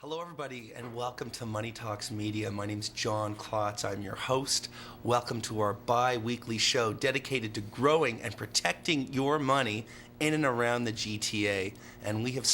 Hello, everybody, and welcome to Money Talks Media. My name's John Klotz. I'm your host. Welcome to our bi-weekly show dedicated to growing and protecting your money in and around the GTA. And we have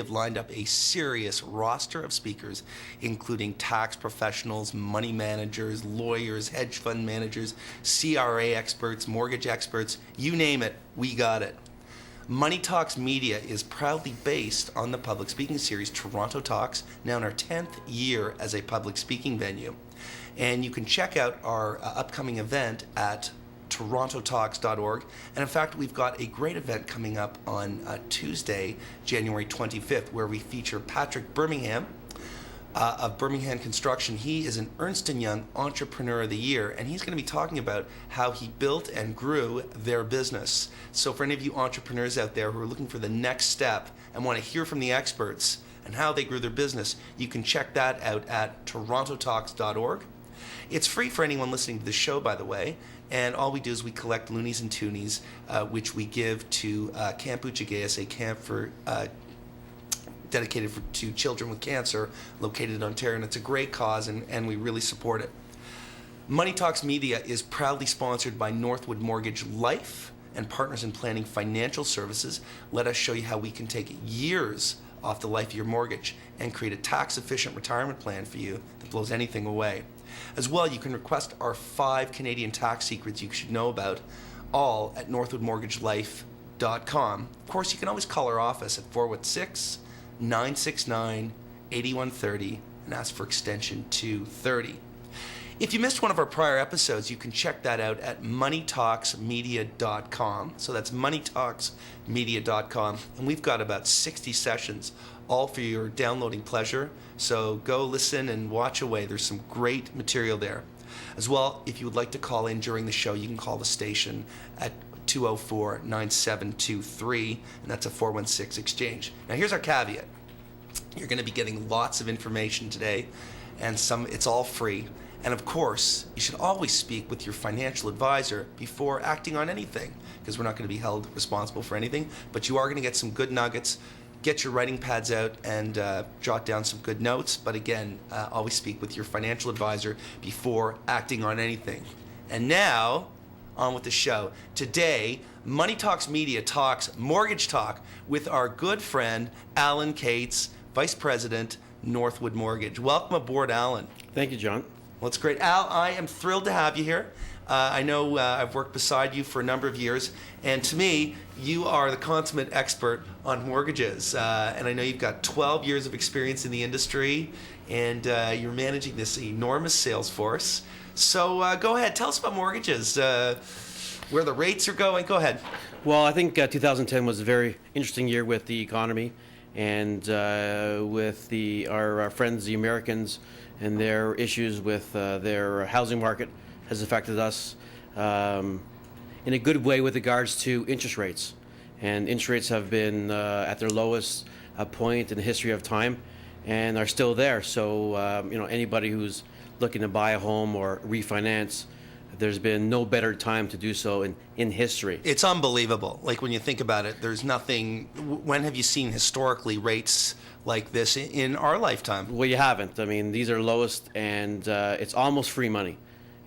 lined up a serious roster of speakers, including tax professionals, money managers, lawyers, hedge fund managers, CRA experts, mortgage experts, you name it, we got it. Money Talks Media is proudly based on the public speaking series Toronto Talks, now in our 10th year as a public speaking venue. And you can check out our upcoming event at torontotalks.org. And in fact, we've got a great event coming up on Tuesday, January 25th, where we feature Patrick Birmingham of Birmingham Construction. He is an Ernst & Young Entrepreneur of the Year, and he's going to be talking about how he built and grew their business. So for any of you entrepreneurs out there who are looking for the next step and want to hear from the experts and how they grew their business, you can check that out at torontotalks.org. It's free for anyone listening to the show, by the way, and all we do is we collect loonies and toonies, which we give to Camp Uchagaeus, a camp for dedicated to children with cancer located in Ontario, and it's a great cause, and we really support it. Money Talks Media is proudly sponsored by Northwood Mortgage Life and Partners in Planning Financial Services. Let us show you how we can take years off the life of your mortgage and create a tax-efficient retirement plan for you that blows anything away. As well, you can request our 5 Canadian tax secrets you should know about, all at northwoodmortgagelife.com. Of course, you can always call our office at 416-969-8130 and ask for extension 230. If you missed one of our prior episodes, you can check that out at moneytalksmedia.com. So that's moneytalksmedia.com. And we've got about 60 sessions, all for your downloading pleasure. So go listen and watch away. There's some great material there. As well, if you would like to call in during the show, you can call the station at 204-9723, and that's a 416 exchange. Now here's our caveat. You're going to be getting lots of information today, and it's all free. And of course, you should always speak with your financial advisor before acting on anything, because we're not going to be held responsible for anything, but you are going to get some good nuggets. Get your writing pads out and jot down some good notes. But again, always speak with your financial advisor before acting on anything. And now, on with the show. Today, Money Talks Media talks mortgage talk with our good friend, Allan Cates, Vice President, Northwood Mortgage. Welcome aboard, Allan. Thank you, John. Well, it's great. Al, I am thrilled to have you here. I know I've worked beside you for a number of years, and to me, you are the consummate expert on mortgages. And I know you've got 12 years of experience in the industry, and you're managing this enormous sales force. So go ahead, tell us about mortgages, where the rates are going. Go ahead. Well, I think 2010 was a very interesting year with the economy and with our friends, the Americans, and their issues with their housing market has affected us in a good way with regards to interest rates. And interest rates have been at their lowest point in the history of time and are still there. So, anybody who's looking to buy a home or refinance, there's been no better time to do so in history. It's unbelievable. Like when you think about it, there's nothing. When have you seen historically rates like this in our lifetime? Well, you haven't. I mean, these are lowest, and it's almost free money.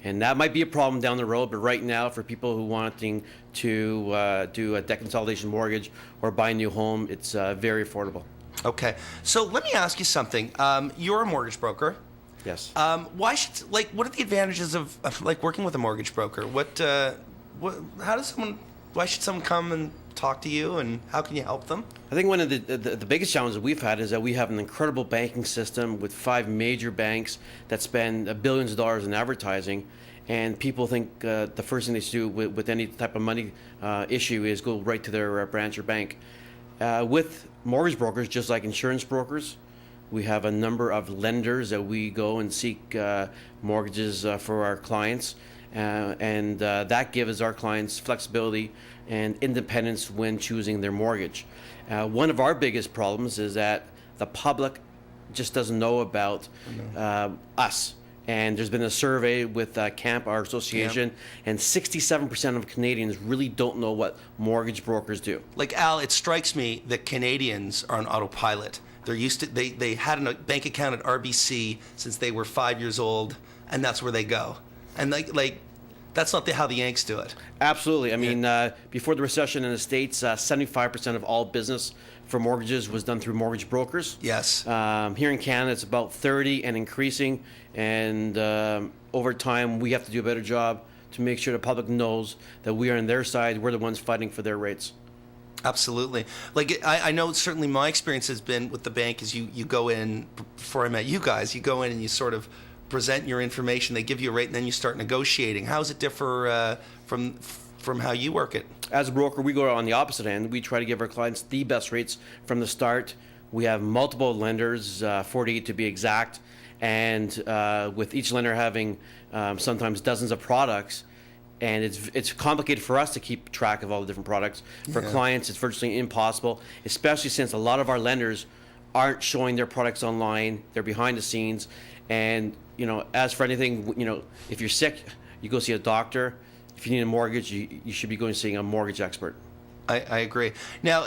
And that might be a problem down the road, but right now, for people who wanting to do a debt consolidation mortgage or buy a new home, it's very affordable. Okay. So let me ask you something. You're a mortgage broker. Yes. What are the advantages of working with a mortgage broker? Why should someone come and talk to you, and how can you help them? I think one of the biggest challenges we've had is that we have an incredible banking system with 5 major banks that spend billions of dollars in advertising, and people think the first thing they should do with any type of money issue is go right to their branch or bank. With mortgage brokers, just like insurance brokers, we have a number of lenders that we go and seek mortgages for our clients, and that gives our clients flexibility and independence when choosing their mortgage. One of our biggest problems is that the public just doesn't know about us. And there's been a survey with CAMP, our association, and 67% of Canadians really don't know what mortgage brokers do. Like, Al, it strikes me that Canadians are on autopilot. They're used to they had a bank account at RBC since they were 5 years old, and that's where they go. And like that's not how the Yanks do it. Absolutely. I mean, before the recession in the States, 75% of all business for mortgages was done through mortgage brokers. Yes. Here in Canada, it's about 30 and increasing. And over time, we have to do a better job to make sure the public knows that we are on their side. We're the ones fighting for their rates. Absolutely. Like I know certainly my experience has been with the bank is you go in, before I met you guys, you go in and you sort of present your information, they give you a rate, and then you start negotiating. How does it differ from how you work it? As a broker, we go on the opposite end. We try to give our clients the best rates from the start. We have multiple lenders, 48 to be exact, and with each lender having sometimes dozens of products, and it's complicated for us to keep track of all the different products. For clients, it's virtually impossible, especially since a lot of our lenders aren't showing their products online. They're behind the scenes. And, as for anything, if you're sick, you go see a doctor. If you need a mortgage, you should be going to seeing a mortgage expert. I agree. Now,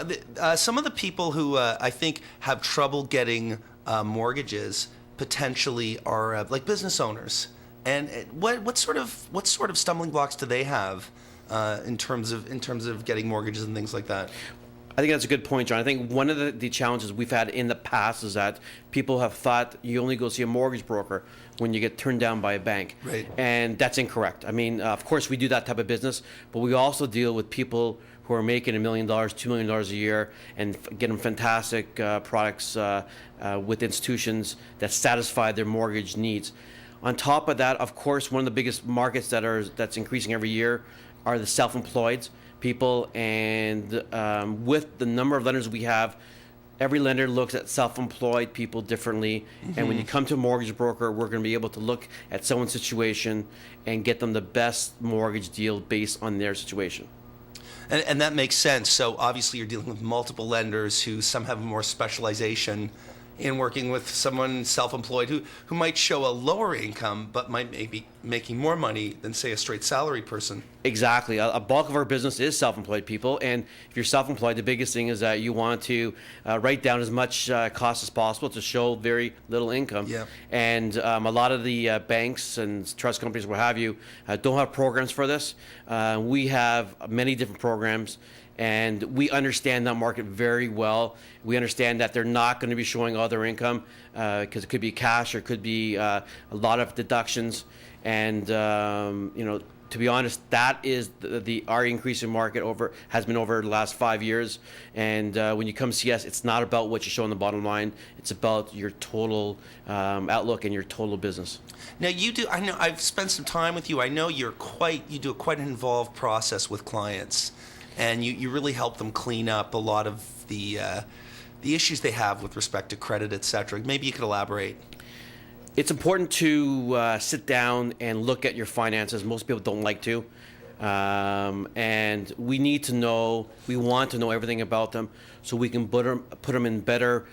some of the people who I think have trouble getting mortgages potentially are like business owners. And what sort of stumbling blocks do they have in terms of getting mortgages and things like that? I think that's a good point, John. I think one of the challenges we've had in the past is that people have thought you only go see a mortgage broker when you get turned down by a bank. Right. And that's incorrect. I mean, of course, we do that type of business, but we also deal with people who are making $1 million, $2 million a year and get them fantastic products with institutions that satisfy their mortgage needs. On top of that, of course, one of the biggest markets that's increasing every year are the self-employed people, and with the number of lenders we have, every lender looks at self-employed people differently. Mm-hmm. And when you come to a mortgage broker, we're going to be able to look at someone's situation and get them the best mortgage deal based on their situation. And that makes sense. So obviously you're dealing with multiple lenders who some have more specialization in working with someone self-employed who might show a lower income but might maybe making more money than, say, a straight salary person. Exactly. A bulk of our business is self-employed people, and if you're self-employed, the biggest thing is that you want to write down as much cost as possible to show very little income. Yeah. And a lot of the banks and trust companies, what have you, don't have programs for this. We have many different programs, and we understand that market very well. We understand that they're not going to be showing all their income because it could be cash or it could be a lot of deductions. And to be honest, that is our increase in market has been over the last 5 years. And when you come see us, it's not about what you show on the bottom line. It's about your total outlook and your total business. Now you do. I know I've spent some time with you. I know you do quite an involved process with clients. And you really help them clean up a lot of the issues they have with respect to credit, et cetera. Maybe you could elaborate. It's important to sit down and look at your finances. Most people don't like to. And we need to know, we want to know everything about them so we can put them in better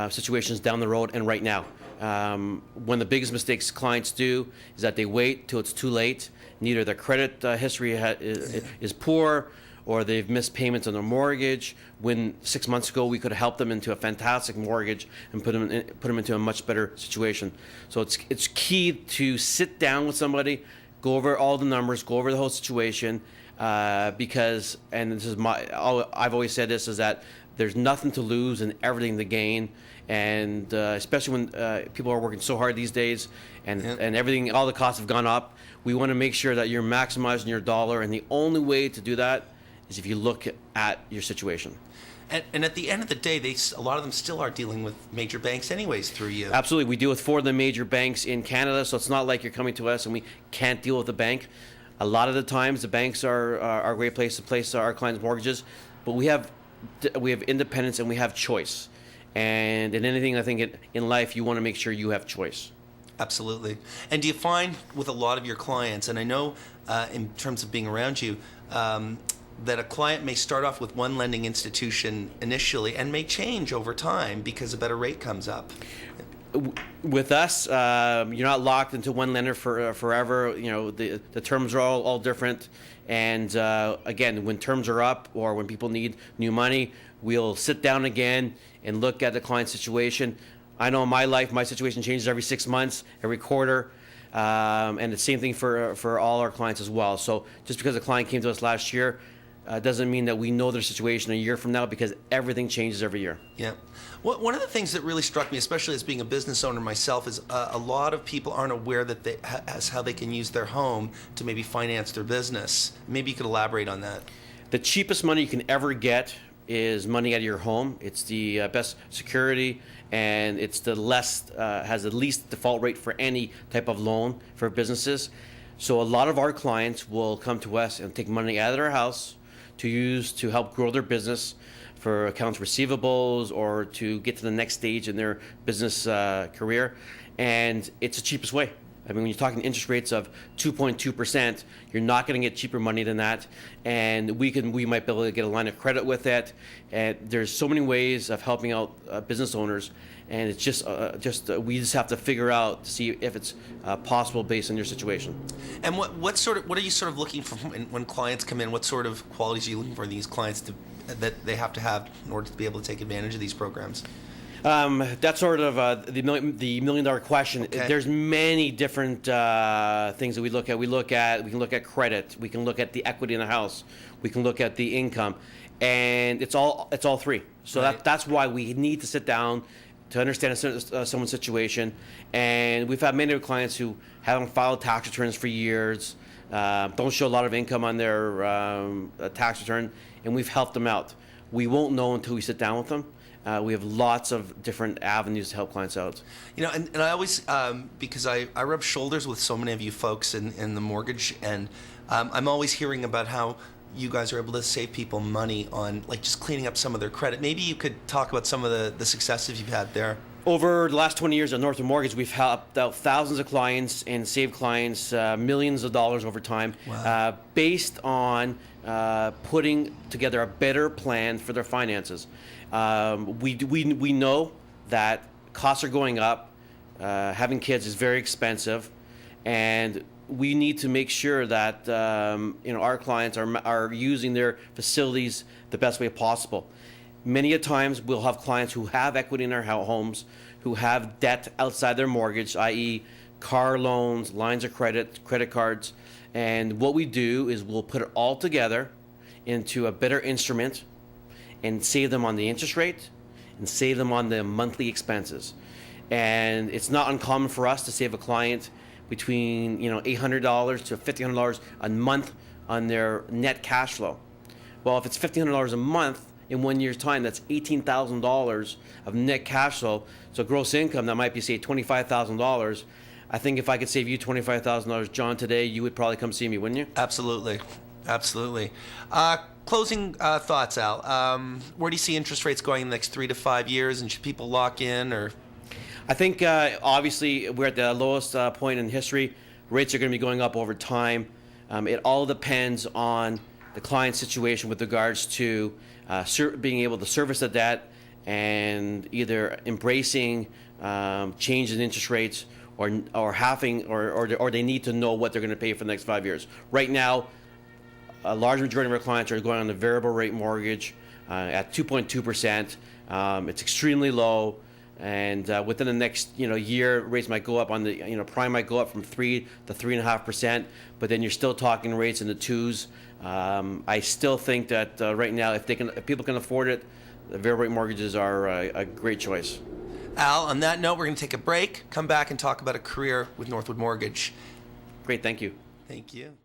situations down the road and right now. One of the biggest mistakes clients do is that they wait till it's too late. Neither their credit history is poor, or they've missed payments on their mortgage, when 6 months ago we could have helped them into a fantastic mortgage and put them into a much better situation. So it's key to sit down with somebody, go over all the numbers, go over the whole situation, because, and this is I've always said this, is that there's nothing to lose and everything to gain. And especially when people are working so hard these days, and everything, all the costs have gone up, we want to make sure that you're maximizing your dollar, and the only way to do that is if you look at your situation. And at the end of the day, a lot of them still are dealing with major banks anyways through you. Absolutely. We deal with 4 of the major banks in Canada, so it's not like you're coming to us and we can't deal with the bank. A lot of the times, the banks are a great place to place our clients' mortgages, but we have independence and we have choice. And in anything, I think in life, you want to make sure you have choice. Absolutely. And do you find with a lot of your clients, and I know in terms of being around you, that a client may start off with one lending institution initially and may change over time because a better rate comes up? With us, you're not locked into one lender forever. The terms are all different. And again, when terms are up or when people need new money, We'll sit down again and look at the client's situation. I know in my life, my situation changes every 6 months, every quarter. And the same thing for all our clients as well. So just because a client came to us last year doesn't mean that we know their situation a year from now, because everything changes every year. Yeah. One of the things that really struck me, especially as being a business owner myself, is a lot of people aren't aware that as how they can use their home to maybe finance their business. Maybe you could elaborate on that. The cheapest money you can ever get is money out of your home. It's the best security, and it's the has the least default rate for any type of loan for businesses. So a lot of our clients will come to us and take money out of their house to use to help grow their business, for accounts receivables, or to get to the next stage in their business career. And it's the cheapest way. I mean, when you're talking interest rates of 2.2%, you're not going to get cheaper money than that. And we might be able to get a line of credit with it. And there's so many ways of helping out business owners. And it's we just have to figure out to see if it's possible based on your situation. And what are you sort of looking for when clients come in? What sort of qualities are you looking for these clients that they have to have in order to be able to take advantage of these programs? That's sort of the million-dollar question. Okay. There's many different things that we look at. We can look at credit. We can look at the equity in the house. We can look at the income, and it's all three. So Right. that's why we need to sit down to understand someone's situation. And we've had many clients who haven't filed tax returns for years, don't show a lot of income on their tax return, and we've helped them out. We won't know until we sit down with them. We have lots of different avenues to help clients out. You know, and I always, because I rub shoulders with so many of you folks in the mortgage, and I'm always hearing about how you guys are able to save people money on like just cleaning up some of their credit. Maybe you could talk about some of the successes you've had there. Over the last 20 years at Northwood Mortgage, we've helped out thousands of clients and saved clients millions of dollars over time. Wow. Based on putting together a better plan for their finances. We know that costs are going up. Having kids is very expensive, and we need to make sure that our clients are using their facilities the best way possible. Many a times we'll have clients who have equity in their homes, who have debt outside their mortgage, i.e. car loans, lines of credit, credit cards. And what we do is we'll put it all together into a better instrument and save them on the interest rate and save them on the monthly expenses. And it's not uncommon for us to save a client between $800 to $1,500 a month on their net cash flow. Well, if it's $1,500 a month, in 1 year's time, that's $18,000 of net cash flow. So gross income, that might be, say, $25,000. I think if I could save you $25,000, John, today, you would probably come see me, wouldn't you? Absolutely. Absolutely. Closing thoughts, Al. Where do you see interest rates going in the next 3 to 5 years, and should people lock in? Or I think, obviously, we're at the lowest point in history. Rates are going to be going up over time. It all depends on the client's situation with regards to being able to service the debt and either embracing changes in interest rates or having or they need to know what they're going to pay for the next 5 years. Right now, a large majority of our clients are going on the variable rate mortgage at 2.2%. It's extremely low, and within the next year, rates might go up on the prime might go up from 3 to 3.5%, but then you're still talking rates in the twos. I still think that right now, if people can afford it, the variable rate mortgages are a great choice. Al, on that note, we're going to take a break, come back and talk about a career with Northwood Mortgage. Great, thank you. Thank you.